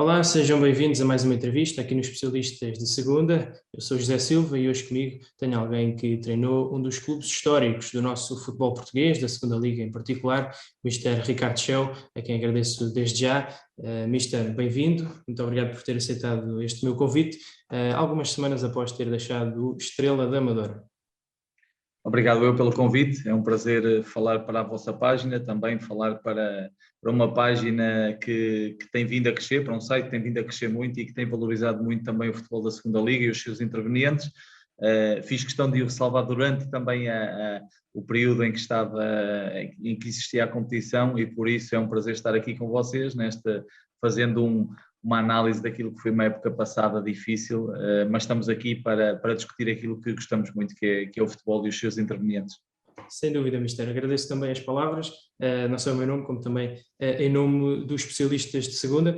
Olá, sejam bem-vindos a mais uma entrevista aqui nos Especialistas de Segunda. Eu sou José Silva e hoje comigo tenho alguém que treinou um dos clubes históricos do nosso futebol português, da Segunda Liga em particular, o Mr. Ricardo Schell, a quem agradeço desde já. Mr. Bem-vindo, muito obrigado por ter aceitado este meu convite, algumas semanas após ter deixado o Estrela da Amadora. Obrigado eu pelo convite, é um prazer falar para a vossa página, também falar para uma página que tem vindo a crescer, para um site que tem vindo a crescer muito e que tem valorizado muito também o futebol da Segunda Liga e os seus intervenientes. Fiz questão de o ressalvar durante também o período em que existia a competição e por isso é um prazer estar aqui com vocês, fazendo uma análise daquilo que foi uma época passada difícil, mas estamos aqui para discutir aquilo que gostamos muito, que é o futebol e os seus intervenientes. Sem dúvida, Mister. Agradeço também as palavras, não só em meu nome, como também em nome dos especialistas de segunda.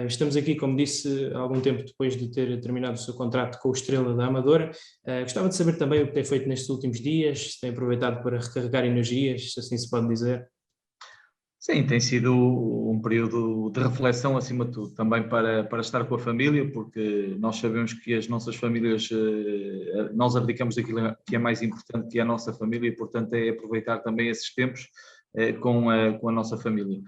Estamos aqui, como disse, há algum tempo depois de ter terminado o seu contrato com o Estrela da Amadora. Gostava de saber também o que tem feito nestes últimos dias, se tem aproveitado para recarregar energias, se assim se pode dizer. Sim, tem sido um período de reflexão acima de tudo, também para estar com a família, porque nós sabemos que as nossas famílias, nós abdicamos daquilo que é mais importante, que é a nossa família, e portanto é aproveitar também esses tempos com a nossa família.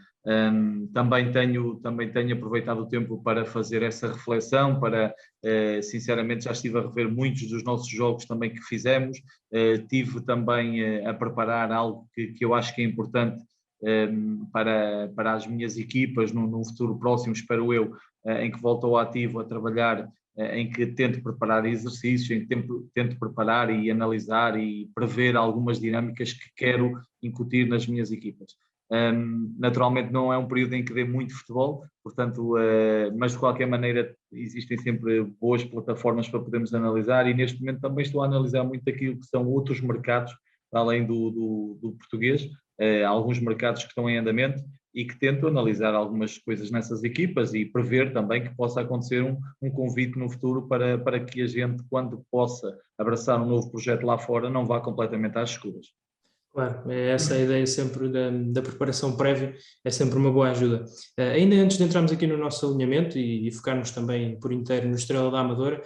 Também tenho aproveitado o tempo para fazer essa reflexão, sinceramente já estive a rever muitos dos nossos jogos também que fizemos, tive também a preparar algo que eu acho que é importante para as minhas equipas no futuro próximo, espero eu, em que volto ao ativo a trabalhar, em que tento preparar exercícios, em que tento preparar e analisar e prever algumas dinâmicas que quero incutir nas minhas equipas. Naturalmente não é um período em que dê muito futebol, portanto, mas de qualquer maneira existem sempre boas plataformas para podermos analisar e neste momento também estou a analisar muito aquilo que são outros mercados, além do português, alguns mercados que estão em andamento e que tento analisar algumas coisas nessas equipas e prever também que possa acontecer um convite no futuro para que a gente, quando possa abraçar um novo projeto lá fora, não vá completamente às escuras. Claro, é essa a ideia sempre da preparação prévia, é sempre uma boa ajuda. Ainda antes de entrarmos aqui no nosso alinhamento e focarmos também por inteiro no Estrela da Amadora,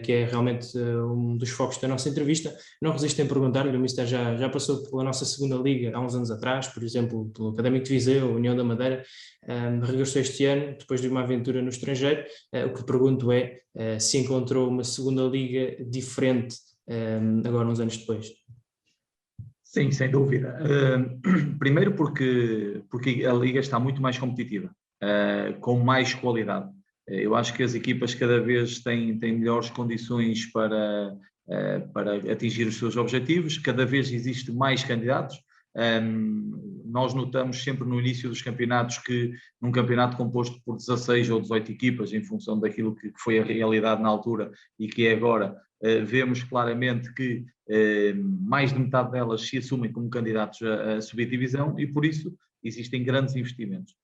que é realmente um dos focos da nossa entrevista, não resisto em perguntar-lhe, o Mister já passou pela nossa segunda liga há uns anos atrás, por exemplo, pelo Académico de Viseu, União da Madeira, regressou este ano, depois de uma aventura no estrangeiro. O que pergunto é se encontrou uma segunda liga diferente agora uns anos depois. Sim, sem dúvida. Primeiro porque a liga está muito mais competitiva, com mais qualidade. Eu acho que as equipas cada vez têm melhores condições para atingir os seus objetivos, cada vez existe mais candidatos. Nós notamos sempre no início dos campeonatos que num campeonato composto por 16 ou 18 equipas, em função daquilo que foi a realidade na altura e que é agora, vemos claramente que mais de metade delas se assumem como candidatos a subir divisão e por isso existem grandes investimentos.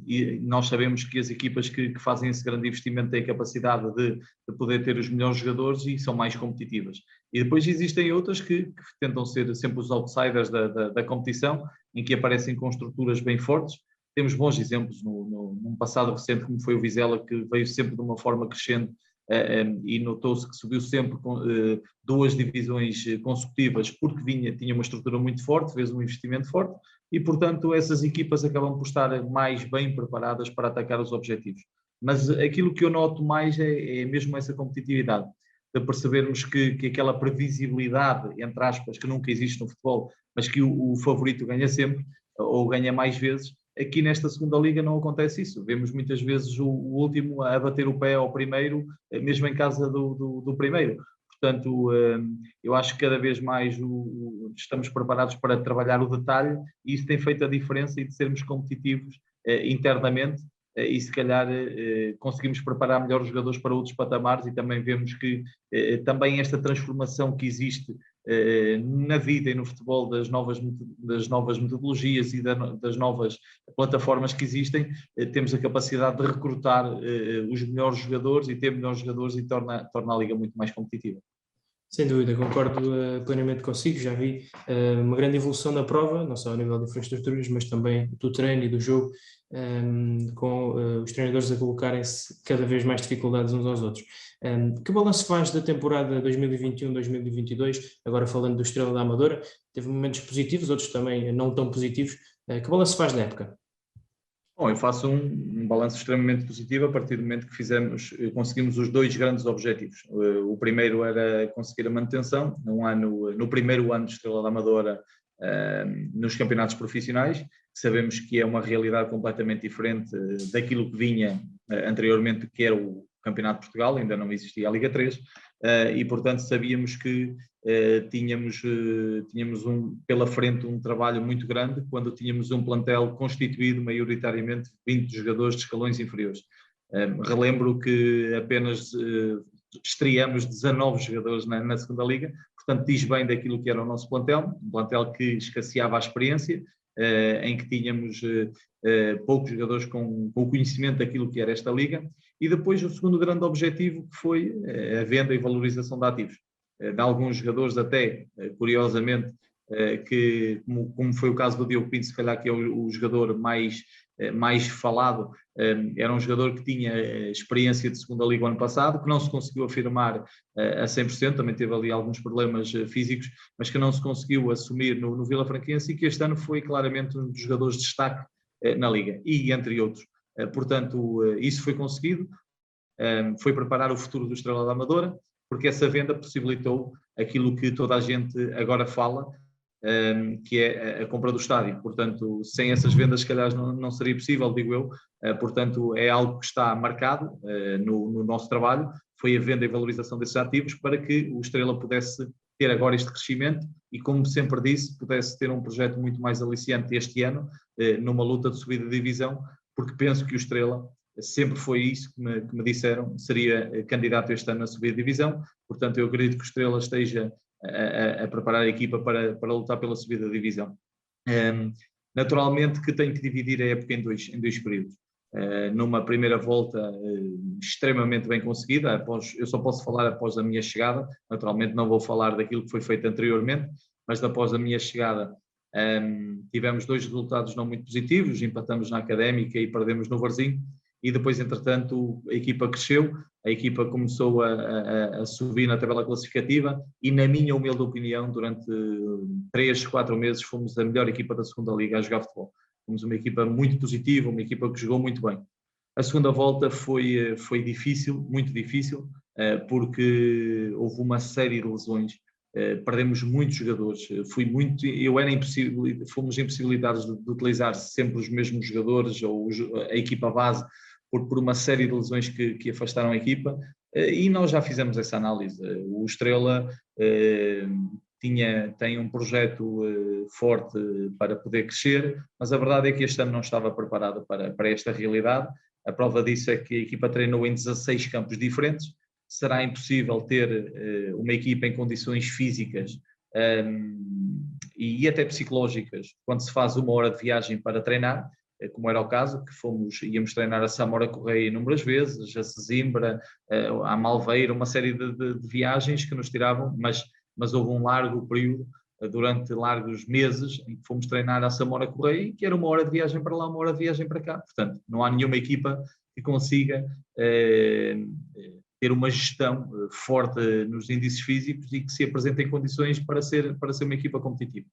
E nós sabemos que as equipas que fazem esse grande investimento têm a capacidade de poder ter os melhores jogadores e são mais competitivas. E depois existem outras que tentam ser sempre os outsiders da competição, em que aparecem com estruturas bem fortes. Temos bons exemplos num passado recente, como foi o Vizela, que veio sempre de uma forma crescente e notou-se que subiu sempre com duas divisões consecutivas porque tinha uma estrutura muito forte, fez um investimento forte e, portanto, essas equipas acabam por estar mais bem preparadas para atacar os objetivos. Mas aquilo que eu noto mais é mesmo essa competitividade, de percebermos que aquela previsibilidade, entre aspas, que nunca existe no futebol, mas que o favorito ganha sempre ou ganha mais vezes. Aqui nesta segunda liga não acontece isso. Vemos muitas vezes o último a bater o pé ao primeiro, mesmo em casa do primeiro. Portanto, eu acho que cada vez mais estamos preparados para trabalhar o detalhe e isso tem feito a diferença e de sermos competitivos internamente e se calhar conseguimos preparar melhor os jogadores para outros patamares e também vemos que também esta transformação que existe na vida e no futebol das novas metodologias e das novas plataformas que existem, temos a capacidade de recrutar os melhores jogadores e ter melhores jogadores e torna a liga muito mais competitiva. Sem dúvida, concordo plenamente consigo. Já vi uma grande evolução na prova, não só a nível de infraestruturas, mas também do treino e do jogo, com os treinadores a colocarem-se cada vez mais dificuldades uns aos outros. Que balanço faz da temporada 2021-2022, agora falando do Estrela da Amadora? Teve momentos positivos, outros também não tão positivos. Que balanço faz da época? Bom, eu faço um balanço extremamente positivo a partir do momento que conseguimos os dois grandes objetivos. O primeiro era conseguir a manutenção no primeiro ano de Estrela da Amadora nos campeonatos profissionais. Sabemos que é uma realidade completamente diferente daquilo que vinha anteriormente, que era o Campeonato de Portugal, ainda não existia a Liga 3, e portanto sabíamos que tínhamos pela frente um trabalho muito grande quando tínhamos um plantel constituído maioritariamente de 20 jogadores de escalões inferiores. Relembro que apenas estreamos 19 jogadores na segunda liga, portanto diz bem daquilo que era o nosso plantel, um plantel que escasseava a experiência, em que tínhamos poucos jogadores com o conhecimento daquilo que era esta liga, e depois o segundo grande objetivo, que foi a venda e valorização de ativos. De alguns jogadores até, curiosamente, que, como foi o caso do Diogo Pinto, se calhar que é o jogador mais falado, era um jogador que tinha experiência de segunda liga ano passado, que não se conseguiu afirmar a 100%, também teve ali alguns problemas físicos, mas que não se conseguiu assumir no Vila Franquense, e que este ano foi claramente um dos jogadores de destaque na liga, e entre outros. Portanto, isso foi conseguido, foi preparar o futuro do Estrela da Amadora, porque essa venda possibilitou aquilo que toda a gente agora fala, que é a compra do estádio. Portanto, sem essas vendas, se calhar não seria possível, digo eu. Portanto, é algo que está marcado no nosso trabalho, foi a venda e valorização desses ativos para que o Estrela pudesse ter agora este crescimento e, como sempre disse, pudesse ter um projeto muito mais aliciante este ano, numa luta de subida de divisão, porque penso que o Estrela, sempre foi isso que me disseram, seria candidato este ano a subir a divisão. Portanto, eu acredito que o Estrela esteja a preparar a equipa para lutar pela subida da divisão. Naturalmente que tenho que dividir a época em dois períodos. Numa primeira volta extremamente bem conseguida, eu só posso falar após a minha chegada, naturalmente não vou falar daquilo que foi feito anteriormente, mas após a minha chegada tivemos dois resultados não muito positivos, empatamos na Académica e perdemos no Varzim, e depois, entretanto, a equipa cresceu, a equipa começou a subir na tabela classificativa e, na minha humilde opinião, durante 3, 4 meses fomos a melhor equipa da segunda liga a jogar futebol. Fomos uma equipa muito positiva, uma equipa que jogou muito bem. A segunda volta foi difícil, muito difícil, porque houve uma série de lesões, perdemos muitos jogadores, fomos impossibilitados de utilizar sempre os mesmos jogadores ou a equipa base, por uma série de lesões que afastaram a equipa, e nós já fizemos essa análise. O Estrela tem um projeto forte para poder crescer, mas a verdade é que este ano não estava preparado para esta realidade. A prova disso é que a equipa treinou em 16 campos diferentes. Será impossível ter uma equipa em condições físicas e até psicológicas quando se faz 1 hora de viagem para treinar, como era o caso, que íamos treinar a Samora Correia inúmeras vezes, a Sesimbra, a Malveira, uma série de viagens que nos tiravam, mas houve um largo período, durante largos meses, em que fomos treinar a Samora Correia, que era 1 hora de viagem para lá, 1 hora de viagem para cá. Portanto, não há nenhuma equipa que consiga ter uma gestão forte nos índices físicos e que se apresente em condições para ser uma equipa competitiva.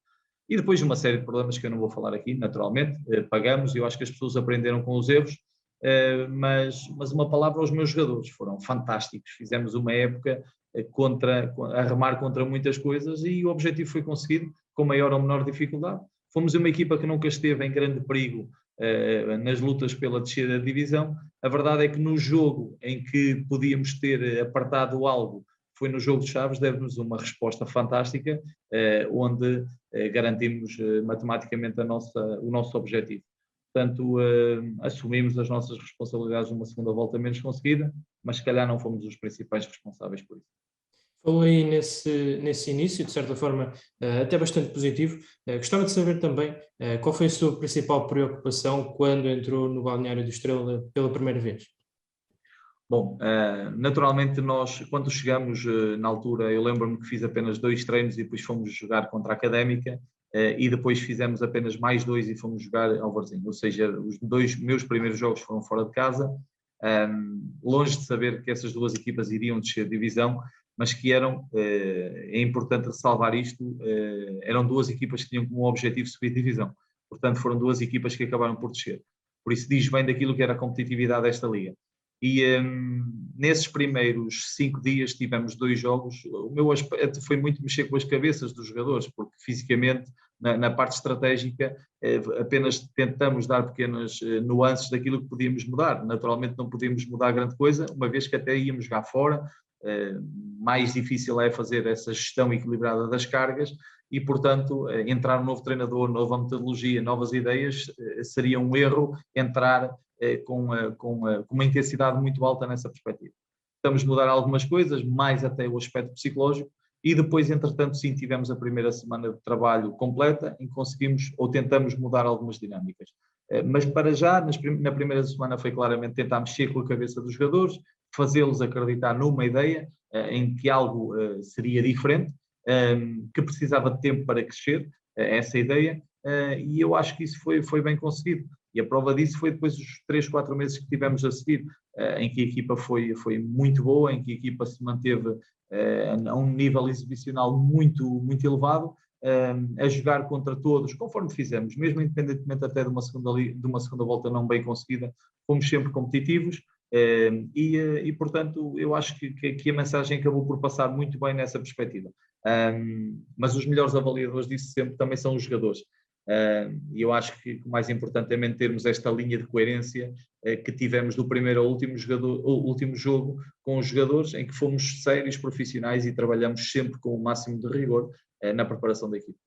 E depois uma série de problemas que eu não vou falar aqui, naturalmente, pagamos, e eu acho que as pessoas aprenderam com os erros, mas uma palavra aos meus jogadores, foram fantásticos, fizemos uma época a remar contra muitas coisas e o objetivo foi conseguido, com maior ou menor dificuldade. Fomos uma equipa que nunca esteve em grande perigo nas lutas pela descida da divisão. A verdade é que no jogo em que podíamos ter apertado algo, foi no jogo de Chaves, deve-nos uma resposta fantástica, onde garantimos matematicamente o nosso objetivo. Portanto, assumimos as nossas responsabilidades numa segunda volta menos conseguida, mas se calhar não fomos os principais responsáveis por isso. Falou aí nesse início, de certa forma, até bastante positivo. Gostava de saber também qual foi a sua principal preocupação quando entrou no balneário do Estrela pela primeira vez? Bom, naturalmente nós, quando chegamos na altura, eu lembro-me que fiz apenas 2 treinos e depois fomos jogar contra a Académica, e depois fizemos apenas mais 2 e fomos jogar ao Varzim. Ou seja, os 2 meus primeiros jogos foram fora de casa, longe de saber que essas 2 equipas iriam descer de divisão, mas que eram, é importante ressalvar isto, eram 2 equipas que tinham como objetivo subir de divisão. Portanto, foram 2 equipas que acabaram por descer. Por isso diz bem daquilo que era a competitividade desta liga. E nesses primeiros 5 dias tivemos 2 jogos. O meu aspecto foi muito mexer com as cabeças dos jogadores, porque fisicamente, na parte estratégica, apenas tentamos dar pequenas nuances daquilo que podíamos mudar. Naturalmente não podíamos mudar grande coisa, uma vez que até íamos jogar fora. Mais difícil é fazer essa gestão equilibrada das cargas e, portanto, entrar um novo treinador, nova metodologia, novas ideias, seria um erro entrar com uma intensidade muito alta nessa perspectiva. Estamos a mudar algumas coisas, mais até o aspecto psicológico, e depois, entretanto, sim, tivemos a primeira semana de trabalho completa, em que conseguimos ou tentamos mudar algumas dinâmicas. Mas para já, na primeira semana foi claramente tentar mexer com a cabeça dos jogadores, fazê-los acreditar numa ideia em que algo seria diferente, que precisava de tempo para crescer, essa ideia, e eu acho que isso foi bem conseguido. E a prova disso foi depois os 3, 4 meses que tivemos a seguir, em que a equipa foi muito boa, em que a equipa se manteve a um nível exibicional muito, muito elevado, a jogar contra todos, conforme fizemos, mesmo independentemente até de uma segunda volta não bem conseguida, fomos sempre competitivos. Portanto, eu acho que a mensagem acabou por passar muito bem nessa perspectiva. Mas os melhores avaliadores disso sempre também são os jogadores. E eu acho que o mais importante é mantermos esta linha de coerência que tivemos do primeiro ao último jogo com os jogadores, em que fomos sérios, profissionais e trabalhamos sempre com o máximo de rigor na preparação da equipe.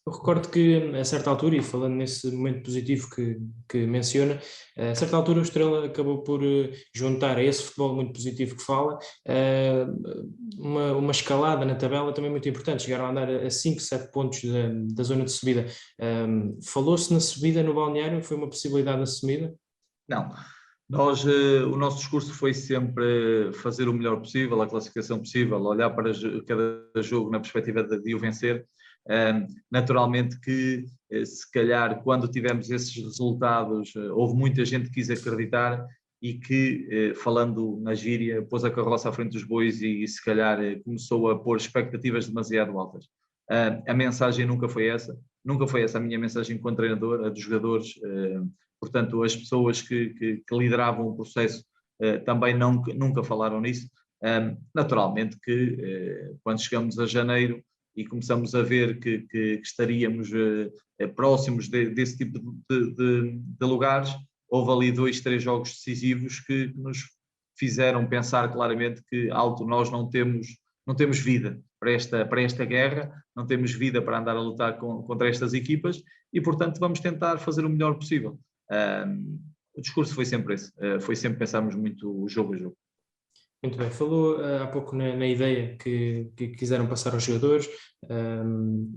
Eu recordo que, a certa altura, e falando nesse momento positivo que menciona, a certa altura o Estrela acabou por juntar a esse futebol muito positivo que fala, uma escalada na tabela também muito importante. Chegaram a andar a 5, 7 pontos da zona de subida. Falou-se na subida no balneário? Foi uma possibilidade assumida? Não. O nosso discurso foi sempre fazer o melhor possível, a classificação possível, olhar para cada jogo na perspectiva de o vencer. Naturalmente que, se calhar, quando tivemos esses resultados, houve muita gente que quis acreditar e que, falando na gíria, pôs a carroça à frente dos bois e se calhar, começou a pôr expectativas demasiado altas. A mensagem nunca foi essa a minha mensagem como treinador, a dos jogadores. Portanto, as pessoas que lideravam o processo também nunca falaram nisso. Naturalmente que, quando chegamos a janeiro e começamos a ver que estaríamos próximos desse tipo de lugares, houve ali 2, 3 jogos decisivos que nos fizeram pensar claramente que nós não temos vida para esta guerra, não temos vida para andar a lutar contra estas equipas e, portanto, vamos tentar fazer o melhor possível. O discurso foi sempre esse, foi sempre pensarmos muito jogo a jogo. Muito bem, falou há pouco na ideia que quiseram passar aos jogadores,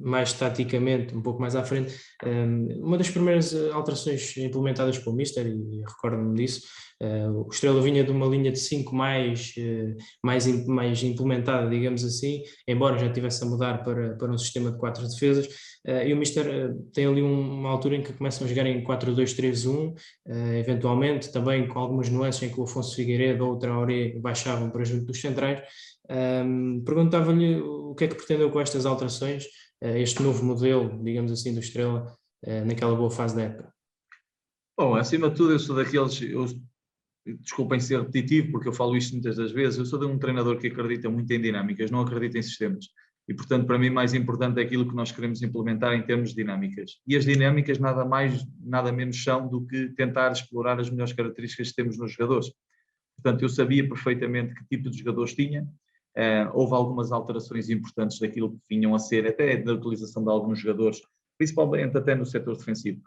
mais taticamente, um pouco mais à frente. Uma das primeiras alterações implementadas pelo Mister, e recordo-me disso, o Estrela vinha de uma linha de 5 mais implementada, digamos assim, embora já estivesse a mudar para um sistema de 4 defesas, e o Mister tem ali uma altura em que começam a jogar em 4-2-3-1, eventualmente também com algumas nuances em que o Afonso Figueiredo ou o Traoré baixavam para junto dos centrais. Perguntava-lhe o que é que pretendeu com estas alterações, este novo modelo, digamos assim, do Estrela, naquela boa fase da época. Bom, acima de tudo eu sou daqueles, desculpem ser repetitivo porque eu falo isto muitas das vezes, eu sou de um treinador que acredita muito em dinâmicas, não acredita em sistemas. E, portanto, para mim, mais importante é aquilo que nós queremos implementar em termos de dinâmicas. E as dinâmicas nada mais, nada menos são do que tentar explorar as melhores características que temos nos jogadores. Portanto, eu sabia perfeitamente que tipo de jogadores tinha. Houve algumas alterações importantes daquilo que vinham a ser, até da utilização de alguns jogadores, principalmente até no setor defensivo.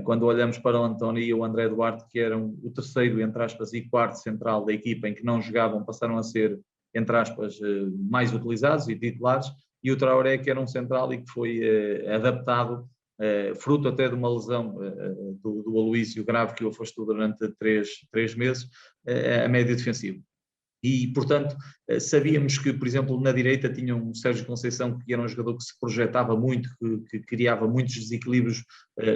Quando olhamos para o António e o André Duarte, que eram o terceiro, entre aspas, e quarto central da equipa, em que não jogavam, passaram a ser, entre aspas, mais utilizados e titulares, e o Traoré, que era um central e que foi adaptado, fruto até de uma lesão do Aloísio grave que o afastou durante três meses, a médio defensivo. E, portanto, sabíamos que, por exemplo, na direita tinha um Sérgio Conceição, que era um jogador que se projetava muito, que criava muitos desequilíbrios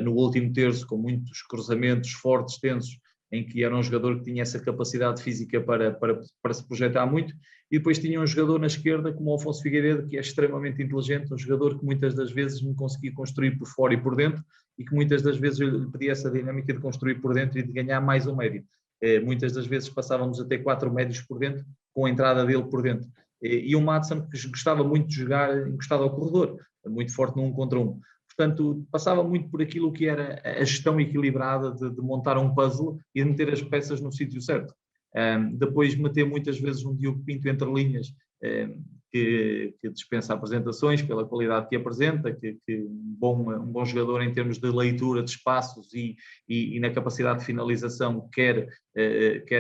no último terço, com muitos cruzamentos fortes, tensos, em que era um jogador que tinha essa capacidade física para se projetar muito. E depois tinha um jogador na esquerda, como o Afonso Figueiredo, que é extremamente inteligente, um jogador que muitas das vezes me conseguia construir por fora e por dentro, e que muitas das vezes eu lhe pedia essa dinâmica de construir por dentro e de ganhar mais um médio. Muitas das vezes passávamos até 4 médios por dentro, com a entrada dele por dentro. E o Madsen, que gostava muito de jogar encostado ao corredor, muito forte no 1 contra 1. Portanto, passava muito por aquilo que era a gestão equilibrada de montar um puzzle e de meter as peças no sítio certo. Depois meter muitas vezes um Diogo Pinto entre linhas, que dispensa apresentações pela qualidade que apresenta, que um bom jogador em termos de leitura de espaços e na capacidade de finalização, quer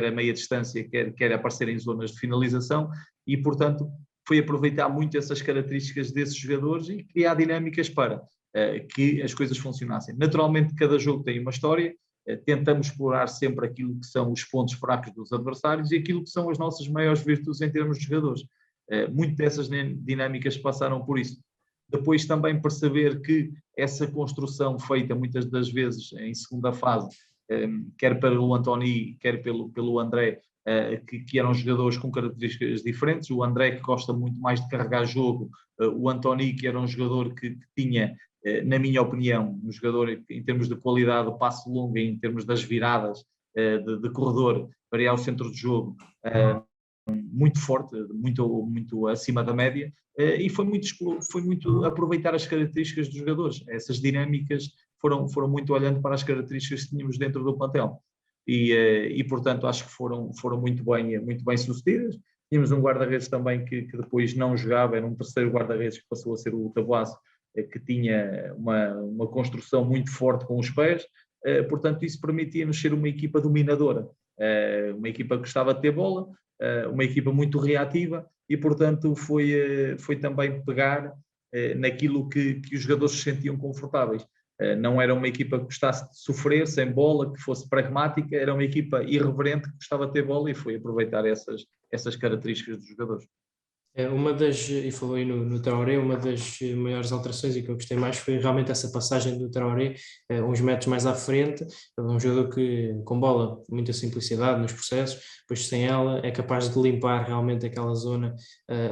a meia distância, quer aparecer em zonas de finalização, e portanto foi aproveitar muito essas características desses jogadores e criar dinâmicas para que as coisas funcionassem. Naturalmente cada jogo tem uma história, tentamos explorar sempre aquilo que são os pontos fracos dos adversários e aquilo que são as nossas maiores virtudes em termos de jogadores. Muito dessas dinâmicas passaram por isso. Depois também perceber que essa construção feita muitas das vezes em segunda fase, quer pelo Antony, quer pelo André, que eram jogadores com características diferentes. O André, que gosta muito mais de carregar jogo, o Antony, que era um jogador que tinha, na minha opinião, um jogador em termos de qualidade, de passo longo, em termos das viradas de corredor, variar o centro de jogo, muito forte, muito acima da média, e foi muito aproveitar as características dos jogadores. Essas dinâmicas foram muito olhando para as características que tínhamos dentro do plantel. E portanto, acho que foram muito bem sucedidas. Tínhamos um guarda-redes também que depois não jogava, era um terceiro guarda-redes que passou a ser o Tabuaço, que tinha uma construção muito forte com os pés, portanto isso permitia-nos ser uma equipa dominadora, uma equipa que gostava de ter bola, uma equipa muito reativa e portanto foi também pegar naquilo que os jogadores se sentiam confortáveis. Não era uma equipa que gostasse de sofrer sem bola, que fosse pragmática, era uma equipa irreverente que gostava de ter bola e foi aproveitar essas características dos jogadores. E falou aí no Traoré, uma das maiores alterações e que eu gostei mais foi realmente essa passagem do Traoré uns metros mais à frente. Ele é um jogador que, com bola, muita simplicidade nos processos, depois sem ela é capaz de limpar realmente aquela zona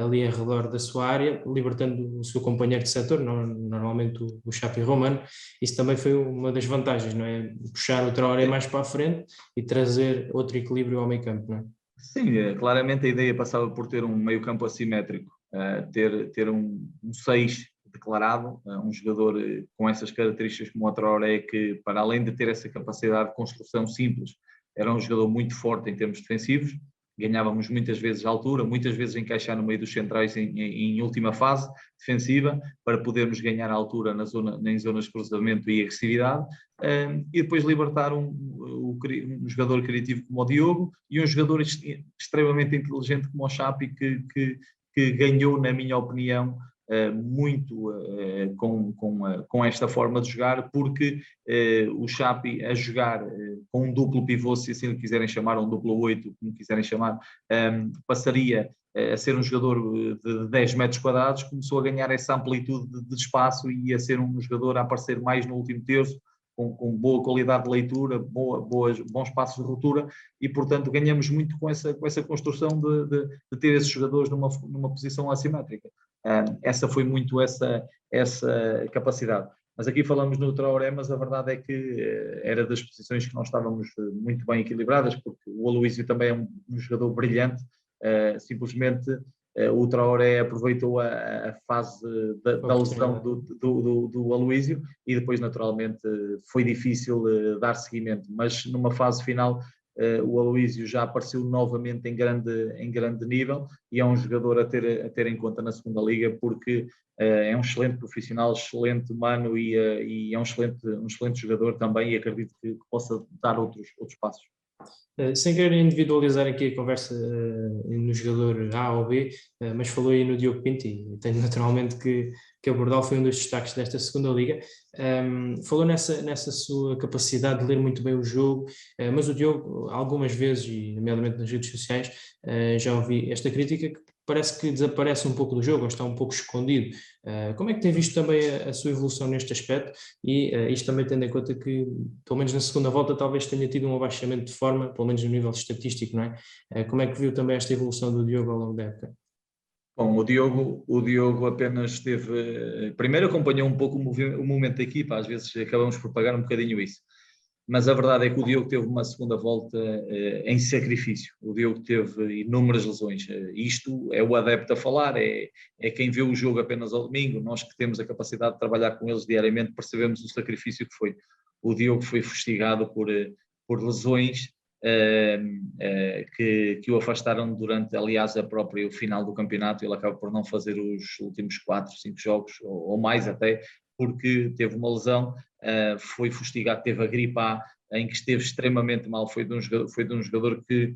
ali em redor da sua área, libertando o seu companheiro de setor, normalmente o Xapi Romano. Isso também foi uma das vantagens, não é? Puxar o Traoré mais para a frente e trazer outro equilíbrio ao meio campo, não é? Sim, claramente a ideia passava por ter um meio-campo assimétrico, ter um 6 declarado, um jogador com essas características como o Traoré, que para além de ter essa capacidade de construção simples, era um jogador muito forte em termos defensivos, ganhávamos muitas vezes a altura, muitas vezes encaixar no meio dos centrais em última fase defensiva, para podermos ganhar a altura em zonas de cruzamento e agressividade, e depois libertar um jogador criativo como o Diogo e um jogador extremamente inteligente como o Xapi, que ganhou, na minha opinião, muito com esta forma de jogar, porque o Xapi a jogar com um duplo pivô, se assim lhe quiserem chamar, um duplo 8, como quiserem chamar, passaria a ser um jogador de 10 metros quadrados, começou a ganhar essa amplitude de espaço e a ser um jogador a aparecer mais no último terço, com boa qualidade de leitura, bons passos de ruptura, e portanto ganhamos muito com essa construção de ter esses jogadores numa posição assimétrica. Essa foi muito essa capacidade. Mas aqui falamos no Traoré, mas a verdade é que era das posições que nós estávamos muito bem equilibradas, porque o Aloísio também é um jogador brilhante, simplesmente o Traoré aproveitou a fase da lesão do Aloísio e depois naturalmente foi difícil dar seguimento, mas numa fase final o Aloísio já apareceu novamente em grande nível e é um jogador a ter em conta na segunda liga, porque é um excelente profissional, excelente humano e é um excelente jogador também, e acredito que possa dar outros passos. Sem querer individualizar aqui a conversa no jogador A ou B, mas falou aí no Diogo Pinto e tenho naturalmente que abordá-lo, foi um dos destaques desta segunda liga. Falou nessa sua capacidade de ler muito bem o jogo, mas o Diogo, algumas vezes, e nomeadamente nas redes sociais, já ouvi esta crítica que parece que desaparece um pouco do jogo, ou está um pouco escondido. Como é que tem visto também a sua evolução neste aspecto? E isto também tendo em conta que, pelo menos na segunda volta, talvez tenha tido um abaixamento de forma, pelo menos no nível estatístico, não é? Como é que viu também esta evolução do Diogo ao longo da época? Bom, o Diogo apenas esteve. Primeiro acompanhou um pouco o momento da equipa, às vezes acabamos por pagar um bocadinho isso. Mas a verdade é que o Diogo teve uma segunda volta em sacrifício. O Diogo teve inúmeras lesões. Isto é o adepto a falar, é quem vê o jogo apenas ao domingo. Nós que temos a capacidade de trabalhar com eles diariamente percebemos o sacrifício que foi. O Diogo foi fustigado por lesões que o afastaram durante, aliás, o final do campeonato. Ele acaba por não fazer os últimos 4, 5 jogos, ou mais até, porque teve uma lesão, foi fustigado, teve a gripe A, em que esteve extremamente mal. Foi de um jogador que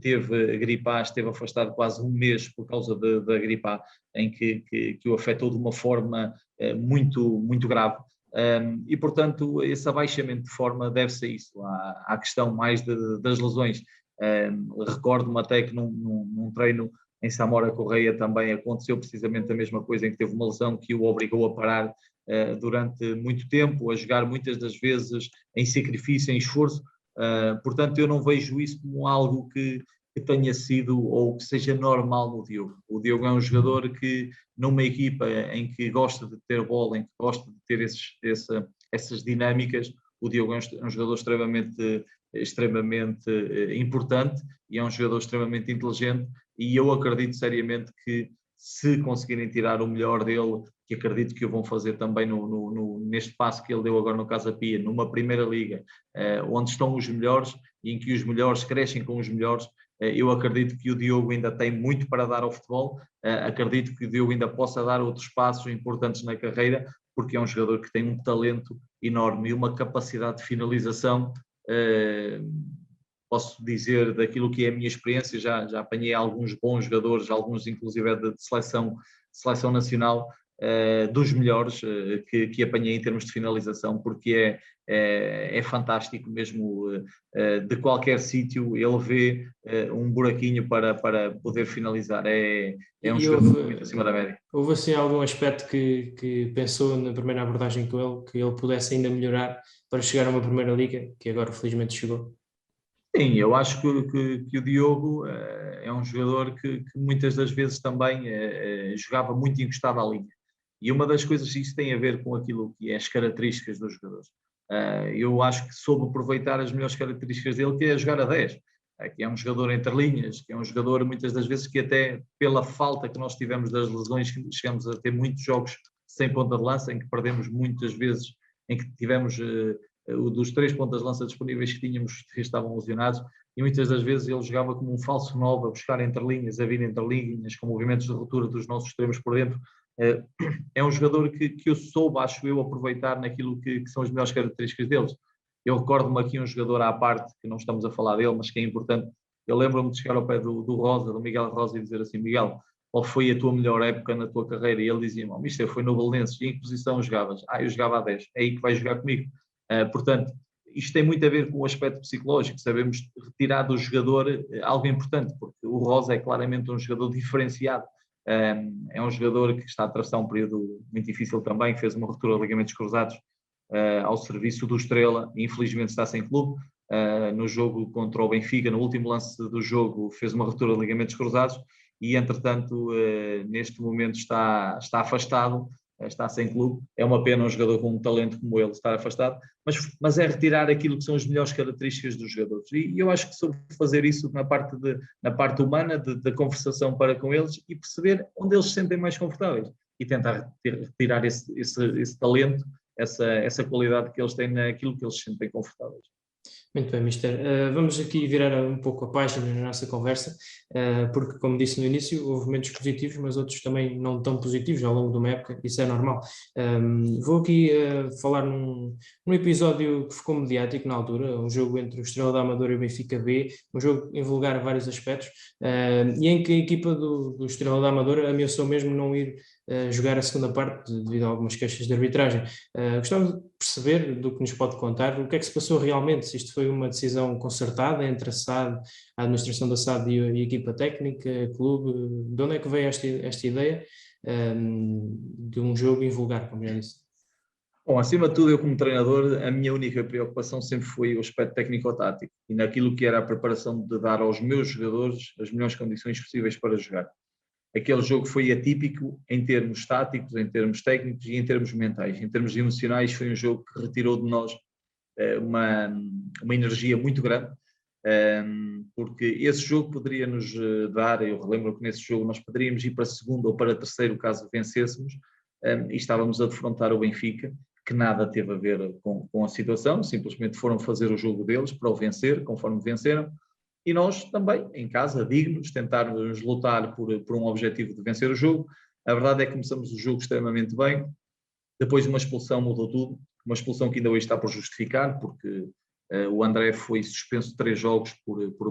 teve a gripe A, esteve afastado quase um mês por causa da gripe A, em que o afetou de uma forma muito, muito grave. E, portanto, esse abaixamento de forma deve-se a isso, à questão mais das lesões. Recordo-me até que num treino em Samora Correia também aconteceu precisamente a mesma coisa, em que teve uma lesão que o obrigou a parar durante muito tempo, a jogar muitas das vezes em sacrifício, em esforço. Portanto, eu não vejo isso como algo que tenha sido ou que seja normal no Diogo. O Diogo é um jogador que, numa equipa em que gosta de ter bola, em que gosta de ter essas dinâmicas, o Diogo é um jogador extremamente importante e é um jogador extremamente inteligente, e eu acredito seriamente que, se conseguirem tirar o melhor dele, que acredito que o vão fazer também neste passo que ele deu agora no Casa Pia, numa primeira liga, onde estão os melhores e em que os melhores crescem com os melhores, eu acredito que o Diogo ainda tem muito para dar ao futebol, acredito que o Diogo ainda possa dar outros passos importantes na carreira, porque é um jogador que tem um talento enorme e uma capacidade de finalização. Posso dizer, daquilo que é a minha experiência, já apanhei alguns bons jogadores, alguns inclusive de seleção nacional, dos melhores que apanhei em termos de finalização, porque é fantástico mesmo, de qualquer sítio ele vê um buraquinho para poder finalizar. É um jogador muito acima da média. Houve assim algum aspecto que pensou na primeira abordagem com ele, que ele pudesse ainda melhorar para chegar a uma primeira liga, que agora felizmente chegou? Sim, eu acho que o Diogo é um jogador que muitas das vezes também jogava muito encostado à linha. E uma das coisas que isso tem a ver com aquilo que é as características dos jogadores. Eu acho que soube aproveitar as melhores características dele, que é jogar a 10, que é um jogador entre linhas, que é um jogador muitas das vezes que, até pela falta que nós tivemos das lesões, chegamos a ter muitos jogos sem ponta de lança, em que perdemos muitas vezes, em que tivemos dos 3 pontas de lança disponíveis que tínhamos, que estavam lesionados, e muitas das vezes ele jogava como um falso 9, a buscar entre linhas, a vir entre linhas, com movimentos de ruptura dos nossos extremos por dentro. É um jogador que eu soube, acho eu, aproveitar naquilo que são as melhores características deles. Eu recordo-me aqui um jogador à parte, que não estamos a falar dele, mas que é importante. Eu lembro-me de chegar ao pé do Rosa, do Miguel Rosa, e dizer assim: Miguel, qual foi a tua melhor época na tua carreira? E ele dizia: mister, foi no Belenenses. E em que posição jogavas? Eu jogava a 10. É aí que vais jogar comigo. Portanto, isto tem muito a ver com o aspecto psicológico. Sabemos retirar do jogador algo importante, porque o Rosa é claramente um jogador diferenciado. É um jogador que está a atravessar um período muito difícil também, fez uma ruptura de ligamentos cruzados ao serviço do Estrela, e infelizmente está sem clube. No jogo contra o Benfica, no último lance do jogo, fez uma ruptura de ligamentos cruzados e, entretanto, neste momento está afastado, está sem clube. É uma pena um jogador com um talento como ele estar afastado, mas é retirar aquilo que são as melhores características dos jogadores. E eu acho que soube fazer isso na parte humana, da conversação para com eles, e perceber onde eles se sentem mais confortáveis e tentar retirar esse talento, essa qualidade que eles têm naquilo que eles se sentem confortáveis. Muito bem, Mister. Vamos aqui virar um pouco a página na nossa conversa, porque, como disse no início, houve momentos positivos, mas outros também não tão positivos ao longo de uma época, isso é normal. Vou aqui falar num episódio que ficou mediático na altura, um jogo entre o Estrela da Amadora e o Benfica B, um jogo em vulgar a vários aspectos, e em que a equipa do Estrela da Amadora ameaçou mesmo não ir jogar a segunda parte devido a algumas queixas de arbitragem. Gostava de perceber do que nos pode contar, o que é que se passou realmente, se isto foi uma decisão concertada entre a SAD, a administração da SAD e a equipa técnica, clube, de onde é que veio esta ideia de um jogo invulgar, como já disse? Bom, acima de tudo, eu como treinador, a minha única preocupação sempre foi o aspecto técnico-tático e naquilo que era a preparação de dar aos meus jogadores as melhores condições possíveis para jogar. Aquele jogo foi atípico em termos táticos, em termos técnicos e em termos mentais. Em termos emocionais, foi um jogo que retirou de nós uma energia muito grande, porque esse jogo poderia nos dar, eu relembro que nesse jogo nós poderíamos ir para segundo ou para terceiro caso vencêssemos, e estávamos a defrontar o Benfica, que nada teve a ver com a situação, simplesmente foram fazer o jogo deles para o vencer, conforme venceram, e nós também, em casa, dignos, tentarmos lutar por um objetivo de vencer o jogo. A verdade é que começamos o jogo extremamente bem, depois de uma expulsão mudou tudo, uma expulsão que ainda hoje está por justificar, porque o André foi suspenso 3 jogos por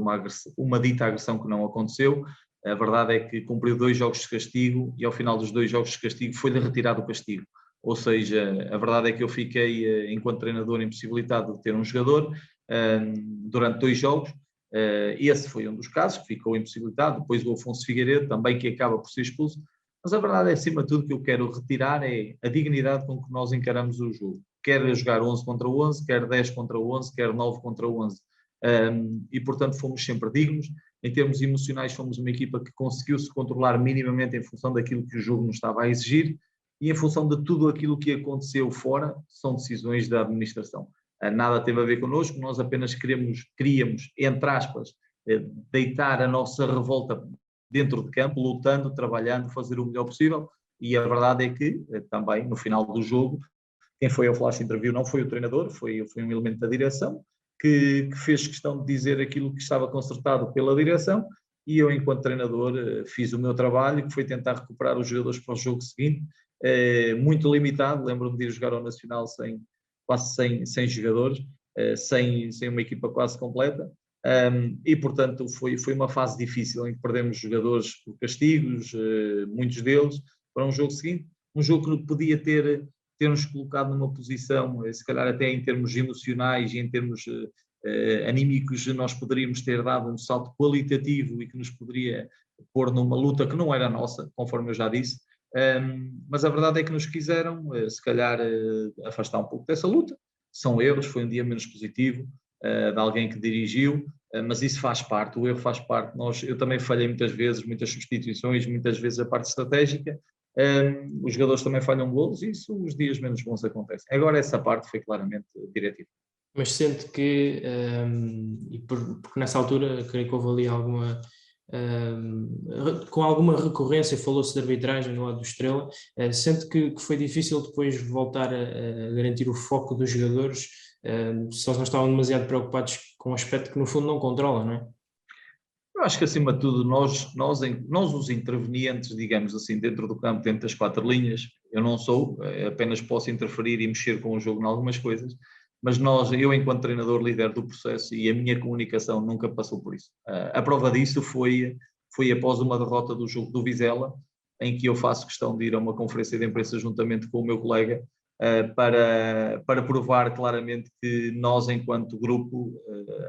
uma dita agressão que não aconteceu. A verdade é que cumpriu 2 jogos de castigo e ao final dos 2 jogos de castigo foi-lhe retirado o castigo. Ou seja, a verdade é que eu fiquei, enquanto treinador, impossibilitado de ter um jogador durante 2 jogos. Esse foi um dos casos que ficou impossibilitado. Depois o Afonso Figueiredo, também, que acaba por ser expulso. Mas a verdade é, acima de tudo, que eu quero retirar é a dignidade com que nós encaramos o jogo. Quer jogar 11 contra 11, quer 10 contra 11, quer 9 contra 11. E, portanto, fomos sempre dignos. Em termos emocionais, fomos uma equipa que conseguiu se controlar minimamente em função daquilo que o jogo nos estava a exigir e em função de tudo aquilo que aconteceu fora, são decisões da administração. Nada teve a ver connosco, nós apenas queríamos, entre aspas, deitar a nossa revolta dentro de campo, lutando, trabalhando, fazer o melhor possível, e a verdade é que, também, no final do jogo, quem foi ao flash interview não foi o treinador, foi um elemento da direção, que fez questão de dizer aquilo que estava concertado pela direção, e eu, enquanto treinador, fiz o meu trabalho, que foi tentar recuperar os jogadores para o jogo seguinte, muito limitado, lembro-me de ir jogar ao Nacional quase 100 jogadores, sem uma equipa quase completa, e portanto foi uma fase difícil em que perdemos jogadores por castigos, muitos deles, para um jogo seguinte, um jogo que podia ter-nos colocado numa posição, se calhar até em termos emocionais e em termos anímicos, nós poderíamos ter dado um salto qualitativo e que nos poderia pôr numa luta que não era nossa, conforme eu já disse, mas a verdade é que nos quiseram, se calhar, afastar um pouco dessa luta. São erros, foi um dia menos positivo de alguém que dirigiu, mas isso faz parte, o erro faz parte. Eu também falhei muitas vezes, muitas substituições, muitas vezes a parte estratégica, os jogadores também falham golos e isso os dias menos bons acontecem. Agora essa parte foi claramente diretiva. Mas sente que, porque nessa altura creio que houve ali com alguma recorrência, falou-se de arbitragem no lado do Estrela, sente que foi difícil depois voltar a garantir o foco dos jogadores, se eles não estavam demasiado preocupados com um aspecto que no fundo não controla, não é? Eu acho que, acima de tudo, nós os intervenientes, digamos assim, dentro do campo, dentro das 4 linhas, eu não sou, apenas posso interferir e mexer com o jogo em algumas coisas, mas eu, enquanto treinador, líder do processo, e a minha comunicação nunca passou por isso. A prova disso foi após uma derrota do jogo do Vizela, em que eu faço questão de ir a uma conferência de imprensa juntamente com o meu colega, para provar claramente que nós, enquanto grupo,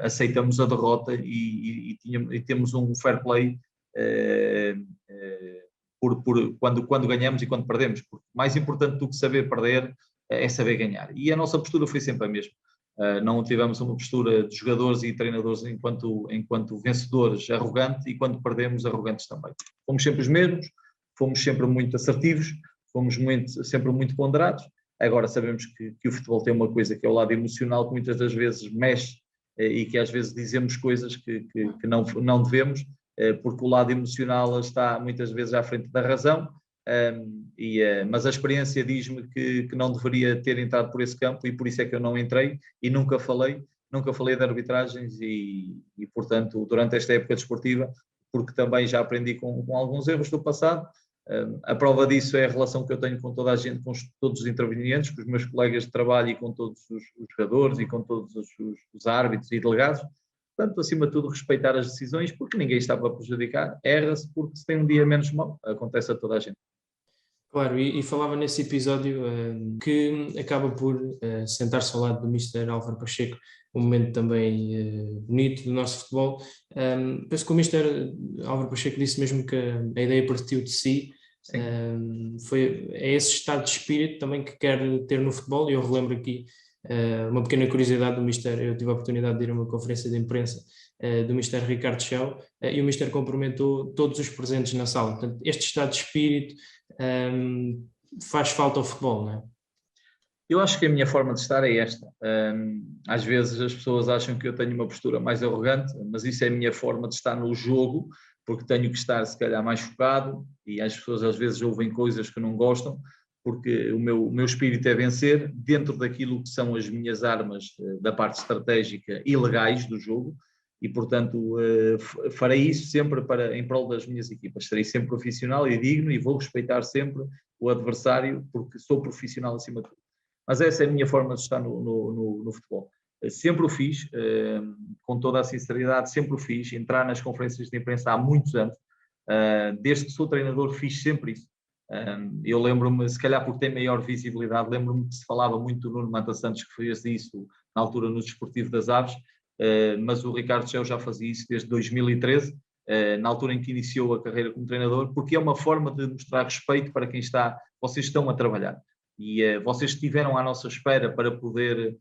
aceitamos a derrota e temos um fair play quando ganhamos e quando perdemos. Porque mais importante do que saber perder é saber ganhar. E a nossa postura foi sempre a mesma. Não tivemos uma postura de jogadores e treinadores enquanto vencedores arrogante e quando perdemos arrogantes também. Fomos sempre os mesmos, fomos sempre muito assertivos, fomos sempre muito ponderados. Agora sabemos que o futebol tem uma coisa que é o lado emocional, que muitas das vezes mexe e que às vezes dizemos coisas que não devemos, porque o lado emocional está muitas vezes à frente da razão, mas a experiência diz-me que não deveria ter entrado por esse campo e por isso é que eu não entrei e nunca falei, nunca falei de arbitragens portanto, durante esta época desportiva, porque também já aprendi com alguns erros do passado. A prova disso é a relação que eu tenho com toda a gente, com todos os intervenientes, com os meus colegas de trabalho e com todos os jogadores e com todos os árbitros e delegados. Portanto, acima de tudo, respeitar as decisões, porque ninguém está para prejudicar, erra-se porque se tem um dia menos mau, acontece a toda a gente. Claro, e falava nesse episódio que acaba por sentar-se ao lado do Mister Álvaro Pacheco, um momento também bonito do nosso futebol. Penso que o Mister Álvaro Pacheco disse mesmo que a ideia partiu de si. É esse estado de espírito também que quer ter no futebol, e eu relembro aqui uma pequena curiosidade do Mister. Eu tive a oportunidade de ir a uma conferência de imprensa do Mister Ricardo Chão, e o Mister cumprimentou todos os presentes na sala. Portanto, este estado de espírito faz falta ao futebol, não é? Eu acho que a minha forma de estar é esta. Às vezes as pessoas acham que eu tenho uma postura mais arrogante, mas isso é a minha forma de estar no jogo, porque tenho que estar se calhar mais focado, e as pessoas às vezes ouvem coisas que não gostam, porque o meu espírito é vencer dentro daquilo que são as minhas armas da parte estratégica e legais do jogo, e portanto farei isso sempre em prol das minhas equipas. Serei sempre profissional e digno e vou respeitar sempre o adversário, porque sou profissional acima de tudo. Mas essa é a minha forma de estar no futebol. Sempre o fiz, com toda a sinceridade, sempre o fiz, entrar nas conferências de imprensa há muitos anos, desde que sou treinador fiz sempre isso. Eu lembro-me, se calhar porque tem maior visibilidade, lembro-me que se falava muito do Nuno Manta Santos, que fez isso na altura no Desportivo das Aves, mas o Ricardo Chão já fazia isso desde 2013, na altura em que iniciou a carreira como treinador, porque é uma forma de mostrar respeito para quem vocês estão a trabalhar. E vocês estiveram à nossa espera para poder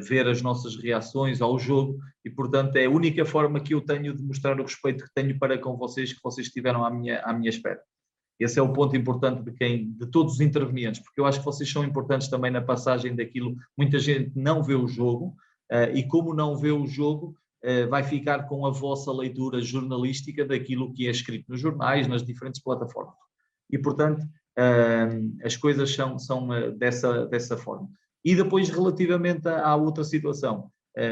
ver as nossas reações ao jogo, e portanto é a única forma que eu tenho de mostrar o respeito que tenho para com vocês, que vocês estiveram à minha espera. Esse é o ponto importante de todos os intervenientes, porque eu acho que vocês são importantes também na passagem daquilo. Muita gente não vê o jogo, e como não vê o jogo, vai ficar com a vossa leitura jornalística daquilo que é escrito nos jornais, nas diferentes plataformas. E portanto as coisas são dessa forma. E depois, relativamente à outra situação,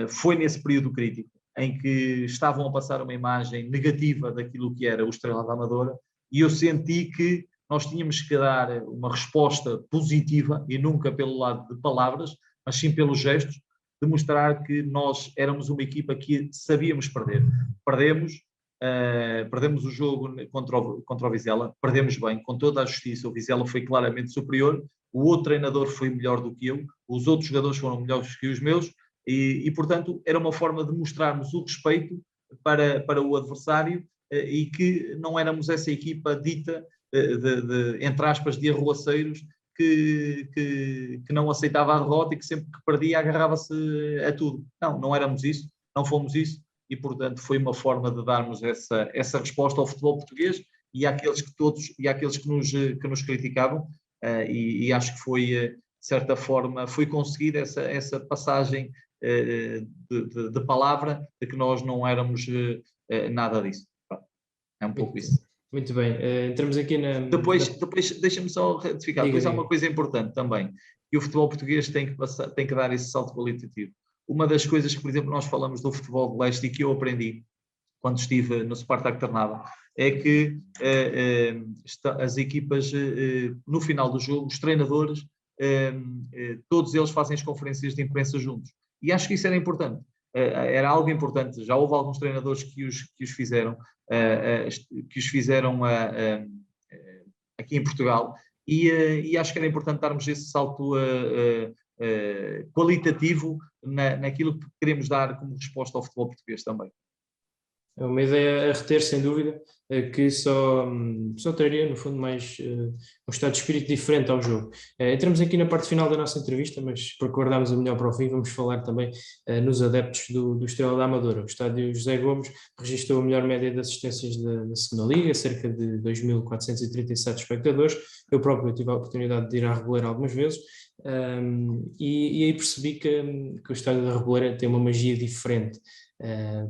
foi nesse período crítico em que estavam a passar uma imagem negativa daquilo que era o Estrela da Amadora, e eu senti que nós tínhamos que dar uma resposta positiva, e nunca pelo lado de palavras, mas sim pelos gestos, de mostrar que nós éramos uma equipa que sabíamos perder. Perdemos o jogo contra o Vizela, perdemos bem, com toda a justiça. O Vizela foi claramente superior, o outro treinador foi melhor do que eu, os outros jogadores foram melhores que os meus, e portanto era uma forma de mostrarmos o respeito para o adversário, e que não éramos essa equipa dita, entre aspas, de arruaceiros, que não aceitava a derrota e que sempre que perdia agarrava-se a tudo. Não éramos isso, não fomos isso, e portanto foi uma forma de darmos essa resposta ao futebol português e àqueles que nos criticavam, e acho que foi, de certa forma, foi conseguida essa passagem de palavra, de que nós não éramos nada disso. É um pouco isso. Muito bem, entramos aqui Depois deixa-me só retificar, depois há uma coisa importante também, que o futebol português tem que dar esse salto qualitativo. Uma das coisas que, por exemplo, nós falamos do futebol de leste e que eu aprendi quando estive no Spartak Trnava, é que as equipas, no final do jogo, os treinadores, todos eles fazem as conferências de imprensa juntos. E acho que isso era importante. Era algo importante. Já houve alguns treinadores que os fizeram, aqui em Portugal, e acho que era importante darmos esse salto qualitativo naquilo que queremos dar como resposta ao futebol português também. É uma ideia a reter, sem dúvida, que só traria, no fundo, mais um estado de espírito diferente ao jogo. Entramos aqui na parte final da nossa entrevista, mas para guardarmos o melhor para o fim, vamos falar também nos adeptos do Estrela da Amadora. O estádio José Gomes registrou a melhor média de assistências da segunda Liga, cerca de 2.437 espectadores. Eu próprio tive a oportunidade de ir à Reboleira algumas vezes, e aí percebi que o estádio da Reboleira tem uma magia diferente.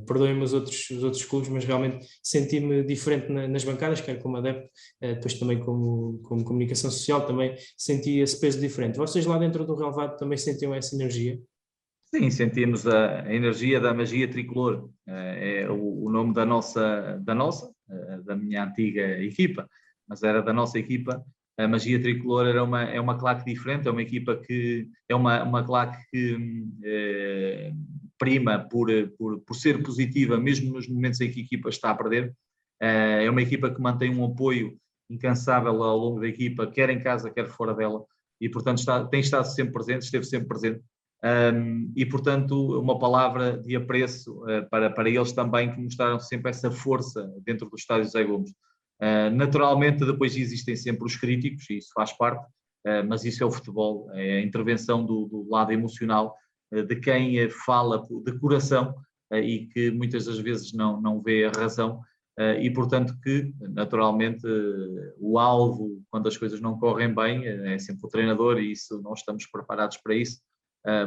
Perdoem-me os outros clubes, mas realmente senti-me diferente nas bancadas, quer como adepto, depois também como comunicação social, também senti esse peso diferente. Vocês lá dentro do relvado também sentiam essa energia? Sim, sentimos a energia da magia tricolor, é o nome da minha antiga equipa, mas era da nossa equipa. A magia tricolor é uma claque diferente, é uma equipa que é uma claque que prima por ser positiva, mesmo nos momentos em que a equipa está a perder. É uma equipa que mantém um apoio incansável ao longo da equipa, quer em casa, quer fora dela, e portanto tem estado sempre presente, esteve sempre presente. E, portanto, uma palavra de apreço para eles também, que mostraram sempre essa força dentro do estádio José Gomes. Naturalmente, depois existem sempre os críticos, e isso faz parte, mas isso é o futebol, é a intervenção do lado emocional, de quem fala de coração e que muitas das vezes não vê a razão. E, portanto, que, naturalmente, o alvo, quando as coisas não correm bem, é sempre o treinador, e isso nós estamos preparados para isso.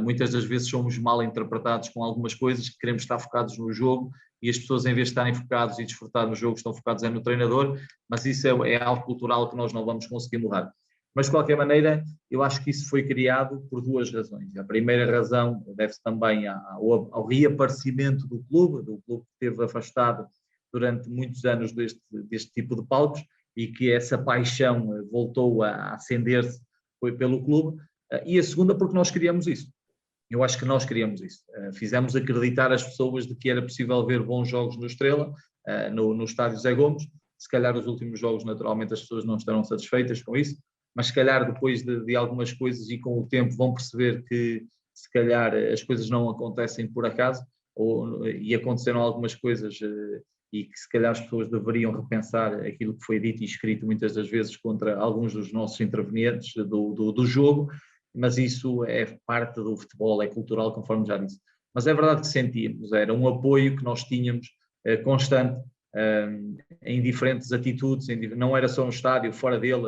Muitas das vezes somos mal interpretados com algumas coisas, que queremos estar focados no jogo e as pessoas, em vez de estarem focados e desfrutar no jogo, estão focados no treinador, mas isso é algo cultural que nós não vamos conseguir mudar. Mas, de qualquer maneira, eu acho que isso foi criado por duas razões. A primeira razão deve-se também ao reaparecimento do clube que esteve afastado durante muitos anos deste tipo de palcos, e que essa paixão voltou a acender-se pelo clube. E a segunda, porque nós queríamos isso. Eu acho que nós queríamos isso. Fizemos acreditar as pessoas de que era possível ver bons jogos no Estrela, no estádio José Gomes. Se calhar os últimos jogos, naturalmente, as pessoas não estarão satisfeitas com isso, mas se calhar depois de algumas coisas e com o tempo vão perceber que se calhar as coisas não acontecem por acaso, e aconteceram algumas coisas e que se calhar as pessoas deveriam repensar aquilo que foi dito e escrito muitas das vezes contra alguns dos nossos intervenientes do jogo. Mas isso é parte do futebol, é cultural, conforme já disse. Mas é verdade que sentíamos, era um apoio que nós tínhamos constante em diferentes atitudes, não era só um estádio, fora dele,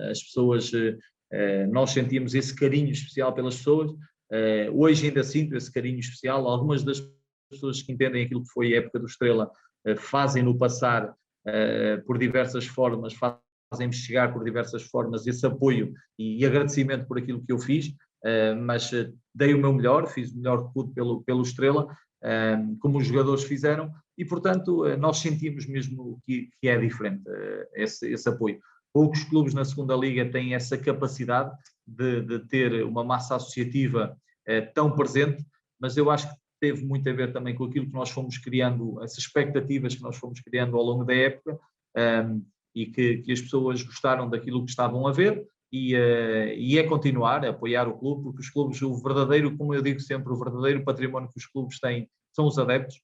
as pessoas, nós sentíamos esse carinho especial pelas pessoas. Hoje ainda sinto esse carinho especial. Algumas das pessoas que entendem aquilo que foi a época do Estrela fazem-no passar por diversas formas, fazem-me chegar por diversas formas esse apoio e agradecimento por aquilo que eu fiz, mas dei o meu melhor, fiz o melhor que pude pelo Estrela, como os jogadores fizeram, e portanto nós sentimos mesmo que é diferente esse apoio. Poucos clubes na segunda liga têm essa capacidade de ter uma massa associativa tão presente, mas eu acho que teve muito a ver também com aquilo que nós fomos criando, as expectativas que nós fomos criando ao longo da época, e que as pessoas gostaram daquilo que estavam a ver, e é continuar a apoiar o clube, porque os clubes, o verdadeiro, como eu digo sempre, o verdadeiro património que os clubes têm são os adeptos,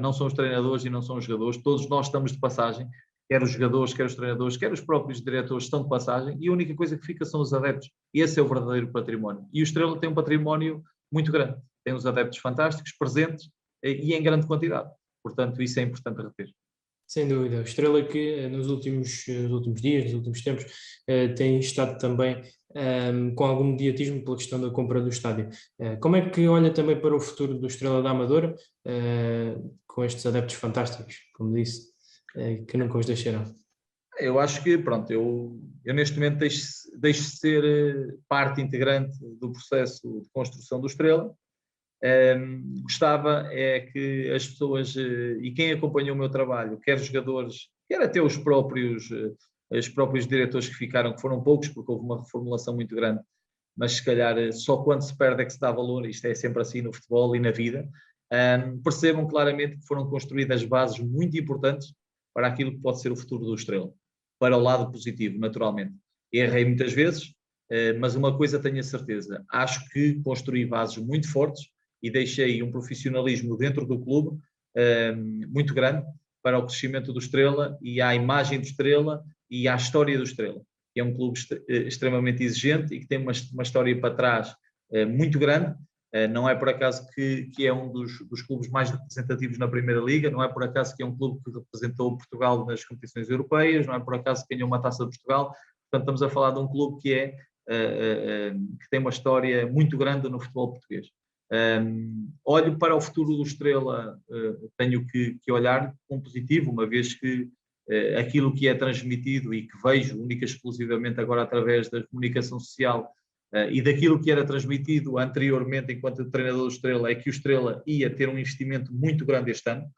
não são os treinadores e não são os jogadores. Todos nós estamos de passagem, quer os jogadores, quer os treinadores, quer os próprios diretores estão de passagem, e a única coisa que fica são os adeptos. Esse é o verdadeiro património. E o Estrela tem um património muito grande, tem os adeptos fantásticos, presentes e em grande quantidade. Portanto, isso é importante reter. Sem dúvida. O Estrela que nos últimos dias, nos últimos tempos, tem estado também com algum mediatismo pela questão da compra do estádio. Como é que olha também para o futuro do Estrela da Amadora, com estes adeptos fantásticos, como disse, que nunca os deixaram? Eu acho que, pronto, eu neste momento deixo de ser parte integrante do processo de construção do Estrela. Gostava é que as pessoas, e quem acompanhou o meu trabalho, quer jogadores, quer até os próprios diretores que ficaram, que foram poucos, porque houve uma reformulação muito grande, mas se calhar só quando se perde é que se dá valor, isto é sempre assim no futebol e na vida, percebam claramente que foram construídas bases muito importantes para aquilo que pode ser o futuro do Estrela, para o lado positivo, naturalmente. Errei muitas vezes, mas uma coisa tenho a certeza, acho que construí bases muito fortes e deixei um profissionalismo dentro do clube muito grande para o crescimento do Estrela e à imagem do Estrela e à história do Estrela, que é um clube extremamente exigente e que tem uma história para trás muito grande. Não é por acaso que é um dos clubes mais representativos na Primeira Liga, não é por acaso que é um clube que representou Portugal nas competições europeias, não é por acaso que ganhou uma Taça de Portugal. Portanto, estamos a falar de um clube que tem uma história muito grande no futebol português. Olho para o futuro do Estrela, tenho que olhar com positivo, uma vez que aquilo que é transmitido e que vejo única e exclusivamente agora através da comunicação social e daquilo que era transmitido anteriormente enquanto treinador do Estrela, é que o Estrela ia ter um investimento muito grande este ano,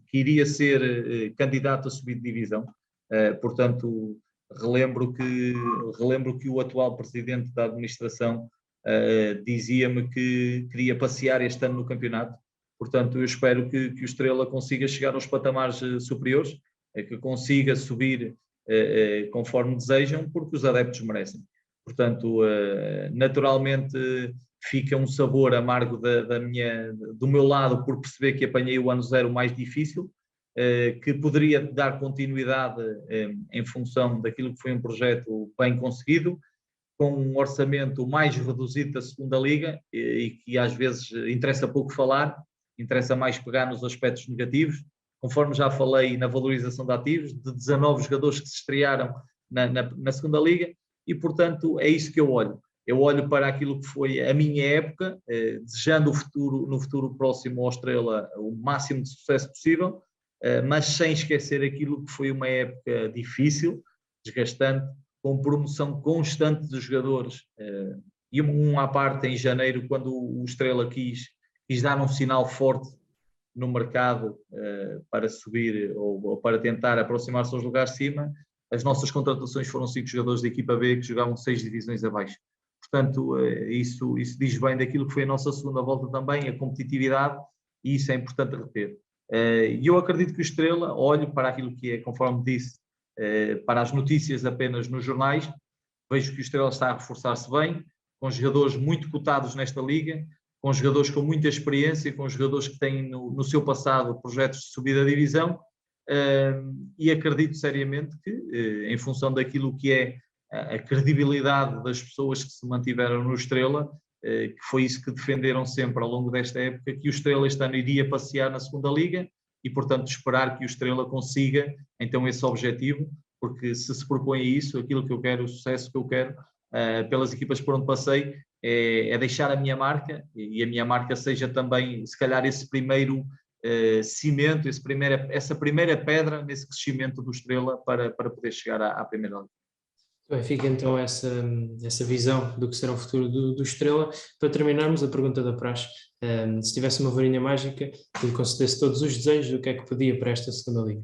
que iria ser candidato a subir de divisão. Portanto, relembro que o atual presidente da administração dizia-me que queria passear este ano no campeonato. Portanto, eu espero que o Estrela consiga chegar aos patamares superiores, que consiga subir conforme desejam, porque os adeptos merecem. Portanto, naturalmente fica um sabor amargo do meu lado por perceber que apanhei o ano zero mais difícil, que poderia dar continuidade em função daquilo que foi um projeto bem conseguido, com um orçamento mais reduzido da segunda liga e que às vezes interessa pouco falar, interessa mais pegar nos aspectos negativos, conforme já falei na valorização de ativos, de 19 jogadores que se estrearam na segunda liga, e portanto é isso que eu olho. Eu olho para aquilo que foi a minha época, desejando no futuro próximo ao Estrela o máximo de sucesso possível, mas sem esquecer aquilo que foi uma época difícil, desgastante, com promoção constante dos jogadores, e à parte em janeiro, quando o Estrela quis dar um sinal forte no mercado para subir ou para tentar aproximar-se aos lugares de cima, as nossas contratações foram 5 jogadores da equipa B que jogavam 6 divisões abaixo. Portanto, isso diz bem daquilo que foi a nossa segunda volta também, a competitividade, e isso é importante reter. E eu acredito que o Estrela, olho para aquilo que é, conforme disse, para as notícias apenas nos jornais, vejo que o Estrela está a reforçar-se bem, com jogadores muito cotados nesta liga, com jogadores com muita experiência, com jogadores que têm no seu passado projetos de subida de divisão, e acredito seriamente que, em função daquilo que é a credibilidade das pessoas que se mantiveram no Estrela, que foi isso que defenderam sempre ao longo desta época, que o Estrela este ano iria passear na segunda liga e, portanto, esperar que o Estrela consiga então esse objetivo, porque se propõe a isso, aquilo que eu quero, o sucesso que eu quero, pelas equipas por onde passei, é deixar a minha marca, e a minha marca seja também, se calhar, esse primeiro cimento, essa primeira pedra nesse crescimento do Estrela para poder chegar à primeira liga. Bem, fica então essa visão do que será o futuro do Estrela. Para terminarmos, a pergunta da praxe: se tivesse uma varinha mágica que lhe concedesse todos os desejos, o que é que pedia para esta segunda liga?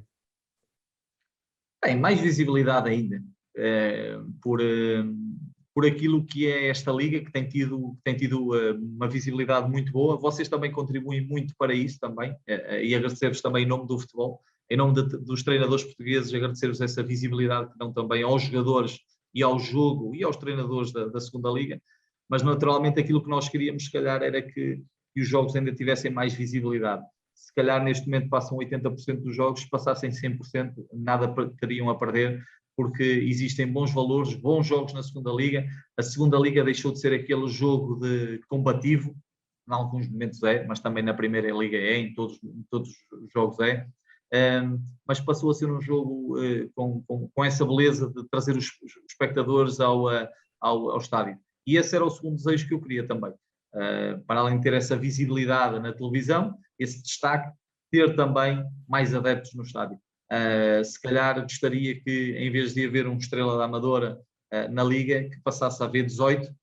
Tem mais visibilidade ainda, por aquilo que é esta liga, que tem tido uma visibilidade muito boa. Vocês também contribuem muito para isso também, e agradecer-vos também em nome do futebol, em nome dos treinadores portugueses, agradecer-vos essa visibilidade que dão também aos jogadores e ao jogo e aos treinadores da segunda liga, mas naturalmente aquilo que nós queríamos, se calhar, era que os jogos ainda tivessem mais visibilidade. Se calhar neste momento passam 80% dos jogos, se passassem 100%, nada teriam a perder, porque existem bons valores, bons jogos na segunda liga. A segunda liga deixou de ser aquele jogo de combativo, em alguns momentos é, mas também na primeira liga é, em todos os jogos é, mas passou a ser um jogo com essa beleza de trazer os espectadores ao estádio. E esse era o segundo desejo que eu queria também. Para além de ter essa visibilidade na televisão, esse destaque, ter também mais adeptos no estádio. Se calhar gostaria que, em vez de haver um Estrela da Amadora na Liga, que passasse a haver 18,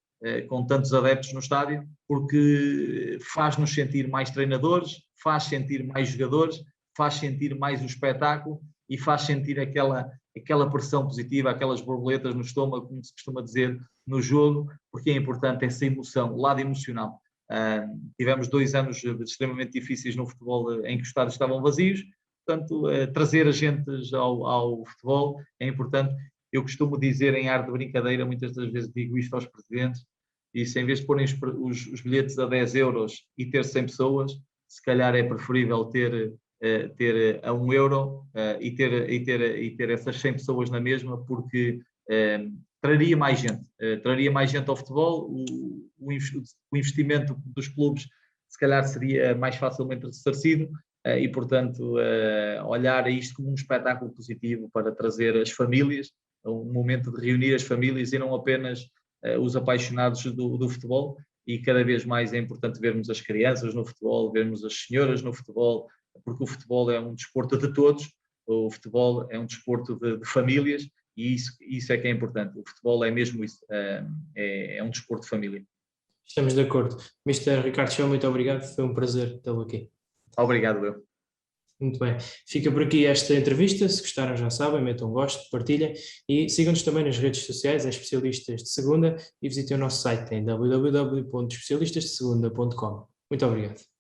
com tantos adeptos no estádio, porque faz-nos sentir mais treinadores, faz sentir mais jogadores, faz sentir mais o espetáculo e faz sentir aquela pressão positiva, aquelas borboletas no estômago, como se costuma dizer, no jogo, porque é importante essa emoção, o lado emocional. Tivemos 2 anos extremamente difíceis no futebol em que os estádios estavam vazios, portanto, trazer agentes ao futebol é importante. Eu costumo dizer em ar de brincadeira, muitas das vezes digo isto aos presidentes, e se em vez de porem os bilhetes a 10 euros e ter 100 pessoas, se calhar é preferível ter a 1 euro e ter essas 100 pessoas na mesma, porque traria mais gente ao futebol, o investimento dos clubes se calhar seria mais facilmente ressarcido, e portanto olhar a isto como um espetáculo positivo para trazer as famílias, um momento de reunir as famílias e não apenas os apaixonados do futebol, e cada vez mais é importante vermos as crianças no futebol, vermos as senhoras no futebol, porque o futebol é um desporto de todos, o futebol é um desporto de famílias, E isso é que é importante. O futebol é mesmo isso, é um desporto de família. Estamos de acordo. Mr. Ricardo Chão, muito obrigado, foi um prazer tê-lo aqui. Obrigado, eu. Muito bem. Fica por aqui esta entrevista. Se gostaram, já sabem, metam um gosto, partilhem e sigam-nos também nas redes sociais, em Especialistas de Segunda, e visitem o nosso site em www.especialistasdesegunda.com. Muito obrigado.